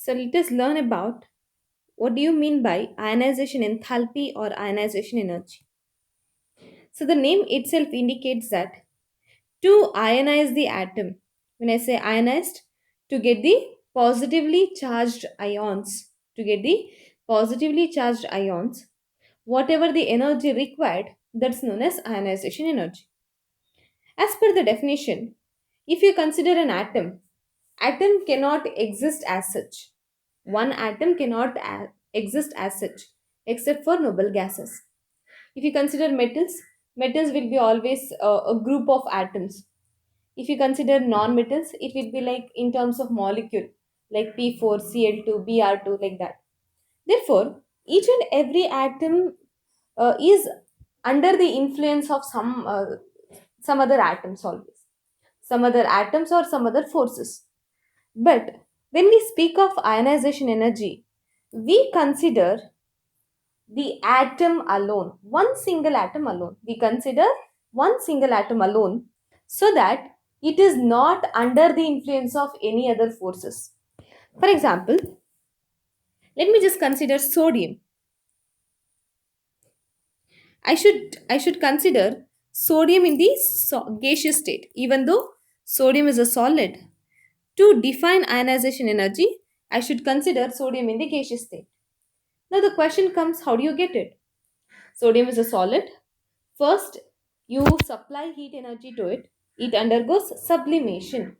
So let us learn about what do you mean by ionization enthalpy or ionization energy. So the name itself indicates that to ionize the atom, when I say ionized, to get the positively charged ions, to get the positively charged ions, whatever the energy required, that's known as ionization energy. As per the definition, if you consider an atom cannot exist as such. One atom cannot exist as such, except for noble gases. If you consider metals, metals will be always a group of atoms. If you consider non-metals, it will be like in terms of molecule, like P4, Cl2, Br2, like that. Therefore, each and every atom is under the influence of some other atoms always, some other atoms or some other forces. But when we speak of ionization energy, we consider the atom alone, one single atom alone. We consider one single atom alone so that it is not under the influence of any other forces. For example, let me just consider sodium. I should consider sodium in the gaseous state, even though sodium is a solid. To define ionization energy, I should consider sodium in the gaseous state. Now the question comes, how do you get it? Sodium is a solid. First, you supply heat energy to it. It undergoes sublimation.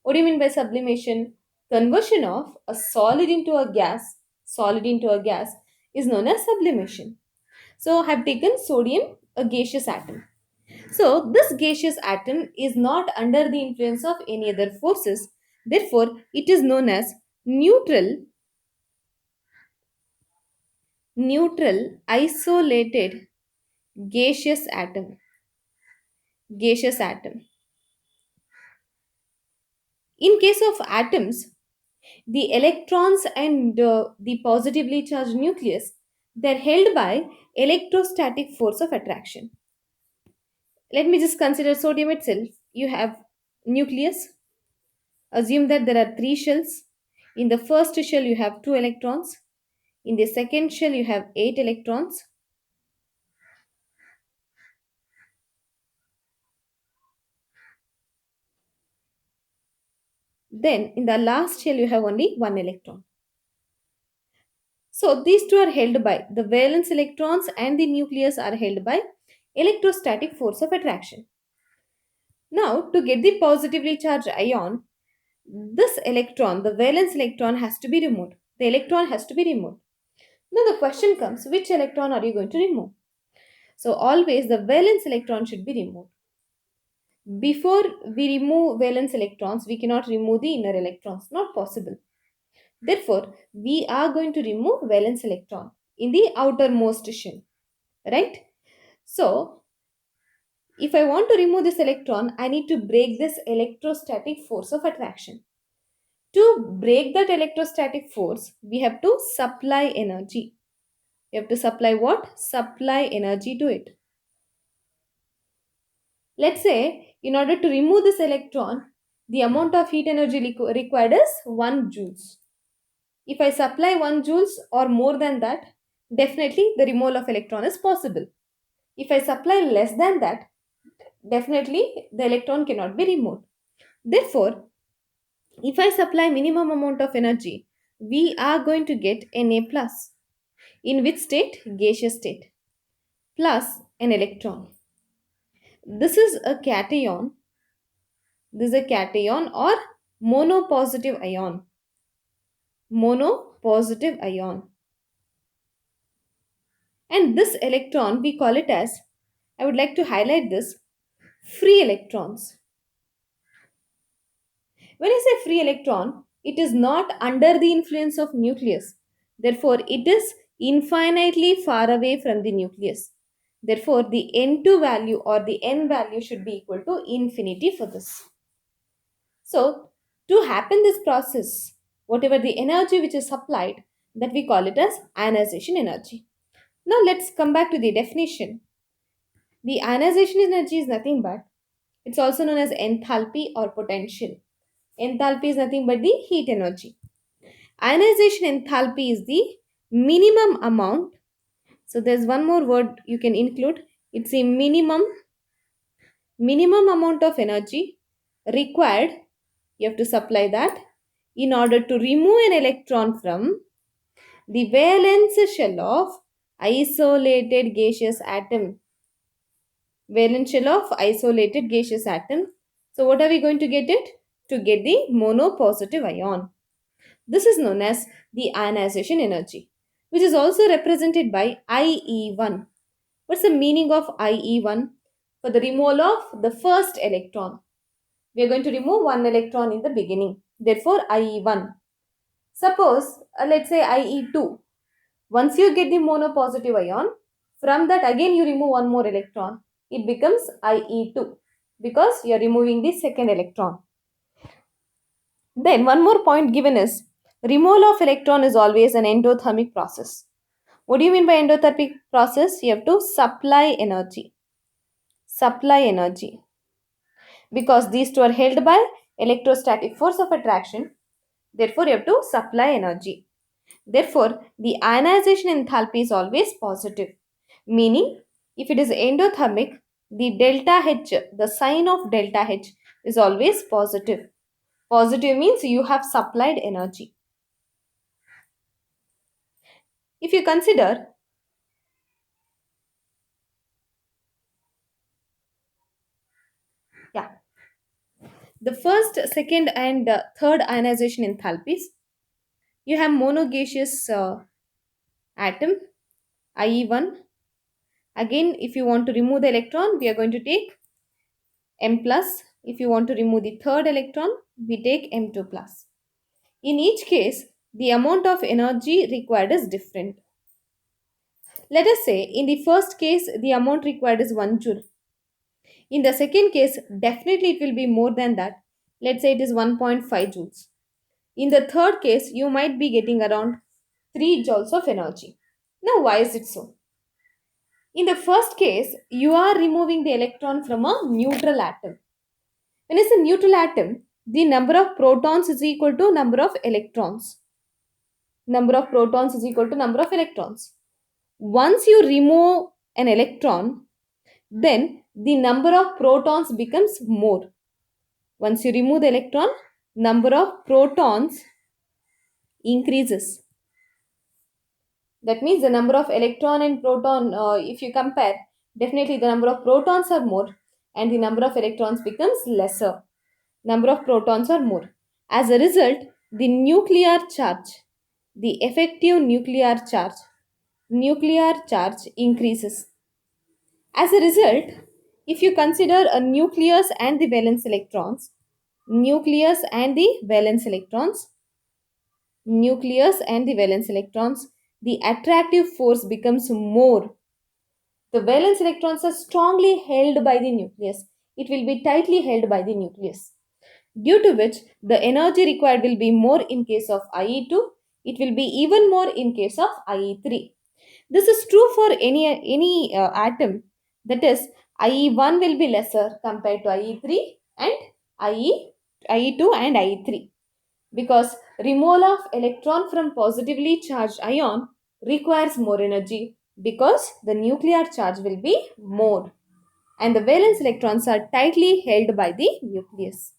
What do you mean by sublimation? Conversion of a solid into a gas is known as sublimation. So I have taken sodium, a gaseous atom. So this gaseous atom is not under the influence of any other forces. Therefore, it is known as neutral isolated gaseous atom. Gaseous atom. In case of atoms, the electrons and the positively charged nucleus, they're held by electrostatic force of attraction. Let me just consider sodium itself. You have nucleus. Assume that there are three shells. In the first shell, you have two electrons. In the second shell, you have eight electrons. Then, in the last shell, you have only one electron. So, these two are held by the valence electrons and the nucleus are held by electrostatic force of attraction. Now, to get the positively charged ion, this electron, the valence electron, has to be removed. The electron has to be removed. Now, the question comes, which electron are you going to remove? So, always the valence electron should be removed. Before we remove valence electrons, we cannot remove the inner electrons. Not possible. Therefore, we are going to remove valence electron in the outermost shell. Right? So, if I want to remove this electron, I need to break this electrostatic force of attraction. To break that electrostatic force, we have to supply energy. We have to supply what? Supply energy to it. Let's say, in order to remove this electron, the amount of heat energy required is 1 joules. If I supply 1 joules or more than that, definitely the removal of electron is possible. If I supply less than that, definitely the electron cannot be removed. Therefore, if I supply minimum amount of energy, we are going to get Na plus. In which state? Gaseous state. Plus an electron. This is a cation. This is a cation or monopositive ion. Monopositive ion. And this electron, we call it as, I would like to highlight this, free electrons. When I say free electron, it is not under the influence of nucleus. Therefore, it is infinitely far away from the nucleus. Therefore, the N2 value or the N value should be equal to infinity for this. So, to happen this process, whatever the energy which is supplied, that we call it as ionization energy. Now, let's come back to the definition. The ionization energy is nothing but, it's also known as enthalpy or potential. Enthalpy is nothing but the heat energy. Ionization enthalpy is the minimum amount. So there's one more word you can include. It's a minimum amount of energy required. You have to supply that in order to remove an electron from the valence shell of isolated gaseous atom. Valence shell of isolated gaseous atom. So what are we going to get it? To get the monopositive ion. This is known as the ionization energy, which is also represented by IE1. What's the meaning of IE1? For the removal of the first electron. We are going to remove one electron in the beginning. Therefore, IE1. Suppose, let's say IE2. Once you get the monopositive ion, from that again you remove one more electron. It becomes IE2 because you are removing the second electron. Then one more point given is removal of electron is always an endothermic process. What do you mean by endothermic process? You have to supply energy. Supply energy. Because these two are held by electrostatic force of attraction. Therefore, you have to supply energy. Therefore, the ionization enthalpy is always positive. Meaning, if it is endothermic, the delta H, the sign of delta H is always positive. Positive means you have supplied energy. If you consider, yeah, the first, second, and third ionization enthalpies, you have monogaseous atom, IE1. Again, if you want to remove the electron, we are going to take M plus. If you want to remove the third electron, we take M2 plus. In each case, the amount of energy required is different. Let us say in the first case, the amount required is 1 joule. In the second case, definitely it will be more than that. Let's say it is 1.5 joules. In the third case, you might be getting around 3 joules of energy. Now, why is it so? In the first case, you are removing the electron from a neutral atom. When it's a neutral atom, the number of protons is equal to number of electrons. Number of protons is equal to number of electrons. Once you remove an electron, then the number of protons becomes more. Once you remove the electron, number of protons increases. That means the number of electron and proton, if you compare, definitely the number of protons are more and the number of electrons becomes lesser. Number of protons are more. As a result, the nuclear charge, the effective nuclear charge increases. As a result, if you consider a nucleus and the valence electrons, nucleus and the valence electrons, nucleus and the valence electrons, the attractive force becomes more. The valence electrons are strongly held by the nucleus. It will be tightly held by the nucleus, due to which the energy required will be more in case of IE2. It will be even more in case of IE3. This is true for any atom. That is, IE1 will be lesser compared to IE3 and IE, IE2 and IE3, because removal of electron from positively charged ion requires more energy because the nuclear charge will be more and the valence electrons are tightly held by the nucleus.